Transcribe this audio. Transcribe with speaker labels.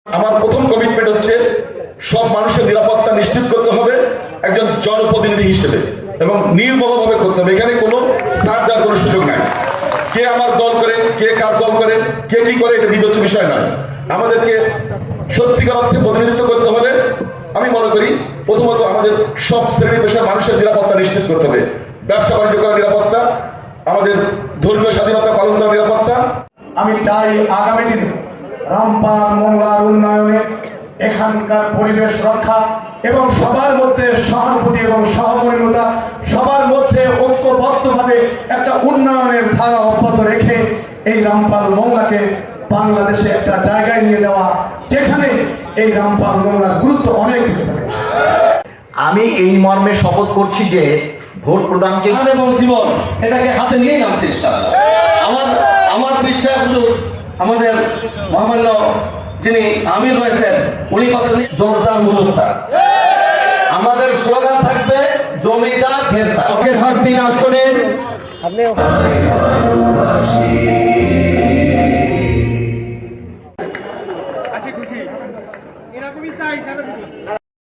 Speaker 1: আমার প্রথম কমিটমেন্ট হচ্ছে সব মানুষের নিরাপত্তা নিশ্চিত করতে হবে একজন জনপ্রতিনিধি হিসেবে এবং নির্মমভাবে করতে হবে। এখানে কোনো ছাড় দেওয়ার কোনো সুযোগ নাই। কে আমার দল করে, কে কার দল করে, কে কি করে, এটা বিবেচ্য বিষয় নয়। আমাদেরকে সত্যিকার অর্থে প্রতিনিধিত্ব করতে হলে আমি মনে করি প্রথমত আমাদের সব শ্রেণী পেশার মানুষের নিরাপত্তা নিশ্চিত করতে হবে। ব্যবসা বাণিজ্য করার নিরাপত্তা, আমাদের ধর্মীয় স্বাধীনতা পালন করার নিরাপত্তা।
Speaker 2: আমি চাই আগামী দিনে রামপাল মোংলার উন্নয়নে এখানকার পরিবেশ রক্ষা এবং সবার মধ্যে সহানুভূতি এবং সহমর্মিতা, সবার মধ্যে ঐক্যবদ্ধভাবে একটা উন্নয়নের ধারা অব্যাহত রেখে এই রামপাল মোংলাকে বাংলাদেশে একটা জায়গায় নিয়ে যাওয়া, যেখানে এই রামপাল মোংলার গুরুত্ব অনেক।
Speaker 3: আমি এই মর্মে শপথ করছি যে ভোট প্রদানকে
Speaker 4: এবং জীবন এটাকে হাতে নিয়ে নামছে আমার বিশ্বাস আমাদের মহামান্য যিনি আমির রয়েছেন উনি কথা জোরদার মুলুকটা। আমাদের স্লোগান থাকবে জমিদার ঘেরটা।
Speaker 3: 3 আসনের